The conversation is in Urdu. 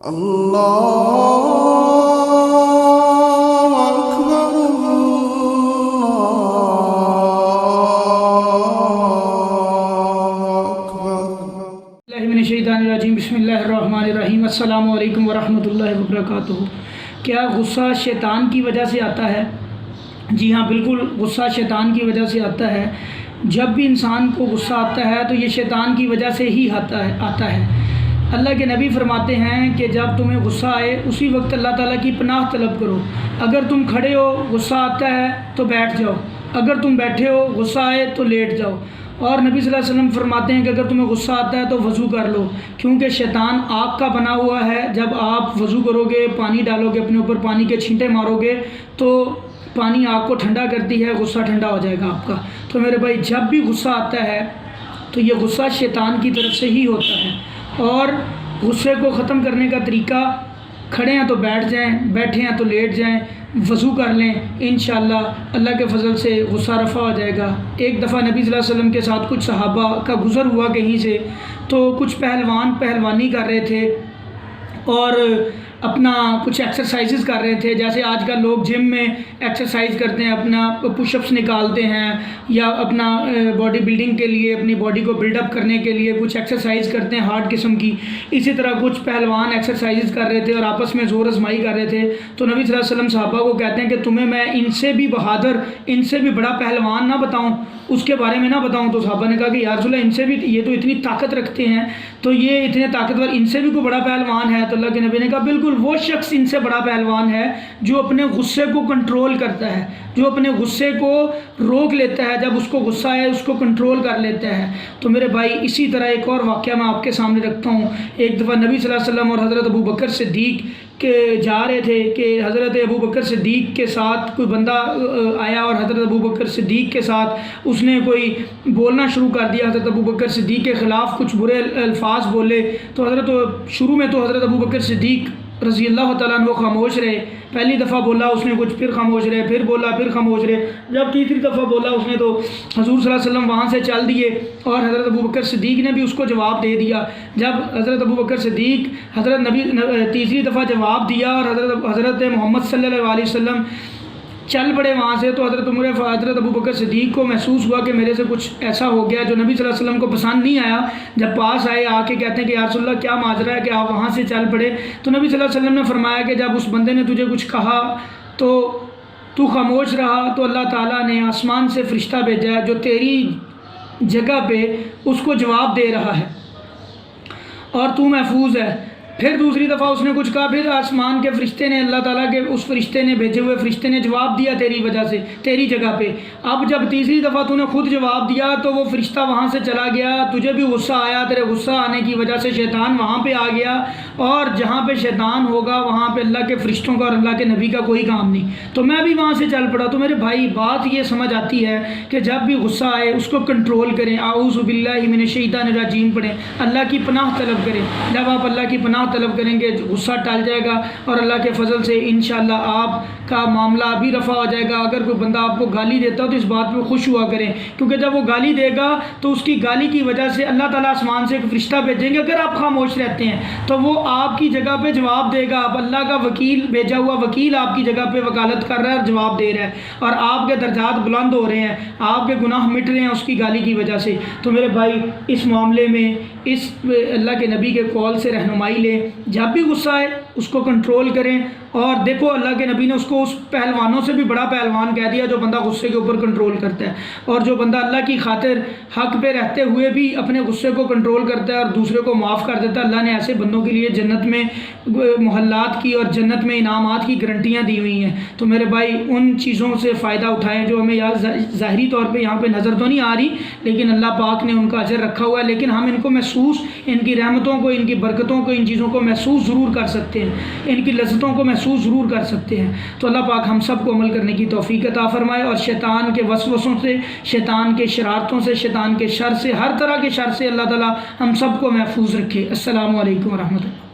اللہ اکبر اللہ اکبر۔ من الشیطان الرجیم، بسم اللہ الرحمن الرحیم۔ السلام علیکم ورحمۃ اللہ وبرکاتہ۔ کیا غصہ شیطان کی وجہ سے آتا ہے؟ جی ہاں، بالکل غصہ شیطان کی وجہ سے آتا ہے۔ جب بھی انسان کو غصہ آتا ہے تو یہ شیطان کی وجہ سے ہی آتا ہے۔ اللہ کے نبی فرماتے ہیں کہ جب تمہیں غصہ آئے اسی وقت اللہ تعالیٰ کی پناہ طلب کرو۔ اگر تم کھڑے ہو غصہ آتا ہے تو بیٹھ جاؤ، اگر تم بیٹھے ہو غصہ آئے تو لیٹ جاؤ۔ اور نبی صلی اللہ علیہ وسلم فرماتے ہیں کہ اگر تمہیں غصہ آتا ہے تو وضو کر لو، کیونکہ شیطان آگ کا بنا ہوا ہے۔ جب آپ وضو کرو گے، پانی ڈالو گے اپنے اوپر، پانی کے چھینٹے مارو گے تو پانی آگ کو ٹھنڈا کرتی ہے، غصہ ٹھنڈا ہو جائے گا آپ کا۔ تو میرے بھائی، جب بھی غصہ آتا ہے تو یہ غصہ شیطان کی طرف سے ہی ہوتا ہے۔ اور غصے کو ختم کرنے کا طریقہ، کھڑے ہیں تو بیٹھ جائیں، بیٹھے ہیں تو لیٹ جائیں، وضو کر لیں، انشاءاللہ اللہ کے فضل سے غصہ رفع ہو جائے گا۔ ایک دفعہ نبی صلی اللہ علیہ وسلم کے ساتھ کچھ صحابہ کا گزر ہوا کہیں سے، تو کچھ پہلوان پہلوانی کر رہے تھے اور اپنا کچھ ایکسرسائزز کر رہے تھے۔ جیسے آج کل لوگ جم میں ایکسرسائز کرتے ہیں، اپنا پش اپس نکالتے ہیں، یا اپنا باڈی بلڈنگ کے لیے، اپنی باڈی کو بلڈ اپ کرنے کے لیے کچھ ایکسرسائز کرتے ہیں ہارڈ قسم کی۔ اسی طرح کچھ پہلوان ایکسرسائزز کر رہے تھے اور آپس میں زور آزمائی کر رہے تھے۔ تو نبی صلی اللہ علیہ وسلم صحابہ کو کہتے ہیں کہ تمہیں میں ان سے بھی بہادر، ان سے بھی بڑا پہلوان نہ بتاؤں، اس کے بارے میں نہ بتاؤں؟ تو صحابہ نے کہا کہ یا رسول اللہ، ان سے بھی، یہ تو اتنی طاقت رکھتے ہیں، تو یہ اتنے طاقتور، ان سے بھی کوئی بڑا پہلوان ہے؟ تو اللہ کے نبی نے کہا بالکل وہ شخص ان سے بڑا پہلوان ہے جو اپنے غصے کو کنٹرول کرتا ہے، جو اپنے غصے کو روک لیتا ہے، جب اس کو غصہ ہے اس کو کنٹرول کر لیتا ہے۔ تو میرے بھائی، اسی طرح ایک اور واقعہ میں آپ کے سامنے رکھتا ہوں۔ ایک دفعہ نبی صلی اللہ علیہ وسلم اور حضرت ابو بکر صدیق کے جا رہے تھے کہ حضرت ابو بکر صدیق کے ساتھ کوئی بندہ آیا اور حضرت ابو بکر صدیق کے ساتھ اس نے کوئی بولنا شروع کر دیا، حضرت ابو بکر صدیق کے خلاف کچھ برے الفاظ بولے۔ تو شروع میں تو حضرت ابو بکر صدیق رضی اللہ تعالیٰ عنہ خاموش رہے۔ پہلی دفعہ بولا اس نے کچھ، پھر خاموش رہے، پھر بولا، پھر خاموش رہے۔ جب تیسری دفعہ بولا اس نے تو حضور صلی اللہ علیہ وسلم وہاں سے چل دیے اور حضرت ابو بکر صدیق نے بھی اس کو جواب دے دیا۔ جب حضرت ابو بکر صدیق تیسری دفعہ جواب دیا اور حضرت محمد صلی اللہ علیہ وسلم چل پڑے وہاں سے، تو حضرت ابو بکر صدیق کو محسوس ہوا کہ میرے سے کچھ ایسا ہو گیا جو نبی صلی اللہ علیہ وسلم کو پسند نہیں آیا۔ جب پاس آئے، آ کے کہتے ہیں کہ یا رسول اللہ، کیا ماجرا ہے کہ آپ وہاں سے چل پڑے؟ تو نبی صلی اللہ علیہ وسلم نے فرمایا کہ جب اس بندے نے تجھے کچھ کہا تو تو خاموش رہا، تو اللہ تعالیٰ نے آسمان سے فرشتہ بھیجا ہے جو تیری جگہ پہ اس کو جواب دے رہا ہے اور تو محفوظ ہے۔ پھر دوسری دفعہ اس نے کچھ کہا، پھر آسمان کے فرشتے نے، اللہ تعالیٰ کے اس فرشتے نے، بھیجے ہوئے فرشتے نے جواب دیا تیری وجہ سے، تیری جگہ پہ۔ اب جب تیسری دفعہ تو نے خود جواب دیا تو وہ فرشتہ وہاں سے چلا گیا، تجھے بھی غصہ آیا، تیرے غصہ آنے کی وجہ سے شیطان وہاں پہ آ گیا، اور جہاں پہ شیطان ہوگا وہاں پہ اللہ کے فرشتوں کا اور اللہ کے نبی کا کوئی کام نہیں۔ تو میں بھی وہاں سے چل پڑا۔ تو میرے بھائی، بات یہ سمجھ آتی ہے کہ جب بھی غصہ آئے اس کو کنٹرول کریں، اعوذ باللہ من الشیطان الرجیم پڑھیں، اللہ کی پناہ طلب کریں۔ جب آپ اللہ کی پناہ طلب کریں گے غصہ ٹل جائے گا اور اللہ کے فضل سے انشاءاللہ آپ کا معاملہ بھی رفع ہو جائے گا۔ اگر کوئی بندہ آپ کو گالی دیتا ہو تو اس بات پہ خوش ہوا کریں، کیونکہ جب وہ گالی دے گا تو اس کی گالی کی وجہ سے اللہ تعالیٰ آسمان سے ایک فرشتہ بھیجیں گے۔ اگر آپ خاموش رہتے ہیں تو وہ آپ کی جگہ پہ جواب دے گا۔ اب اللہ کا وکیل، بھیجا ہوا وکیل آپ کی جگہ پہ وکالت کر رہا ہے اور جواب دے رہا ہے، اور آپ کے درجات بلند ہو رہے ہیں، آپ کے گناہ مٹ رہے ہیں اس کی گالی کی وجہ سے۔ تو میرے بھائی، اس معاملے میں اس اللہ کے نبی کے قول سے رہنمائی لیں۔ جب بھی غصہ آئے اس کو کنٹرول کریں، اور دیکھو اللہ کے نبی نے اس کو اس پہلوانوں سے بھی بڑا پہلوان کہہ دیا جو بندہ غصے کے اوپر کنٹرول کرتا ہے، اور جو بندہ اللہ کی خاطر حق پہ رہتے ہوئے بھی اپنے غصے کو کنٹرول کرتا ہے اور دوسرے کو معاف کر دیتا ہے۔ اللہ نے ایسے بندوں کے لیے جنت میں محلات کی اور جنت میں انعامات کی گارنٹیاں دی ہوئی ہیں۔ تو میرے بھائی، ان چیزوں سے فائدہ اٹھائیں جو ہمیں ظاہری طور پہ یہاں پہ نظر تو نہیں آ رہی، لیکن اللہ پاک نے ان کا اجر رکھا ہوا ہے، لیکن ہم ان کو محسوس، ان کی رحمتوں کو، ان کی برکتوں کو، ان چیزوں کو محسوس ضرور کر سکتے ہیں، ان کی لذتوں کو محسوس ضرور کر سکتے ہیں۔ تو اللہ پاک ہم سب کو عمل کرنے کی توفیق عطا فرمائے، اور شیطان کے وسوسوں سے، شیطان کے شرارتوں سے، شیطان کے شر سے، ہر طرح کے شر سے اللہ تعالی ہم سب کو محفوظ رکھے۔ السلام علیکم ورحمۃ اللہ۔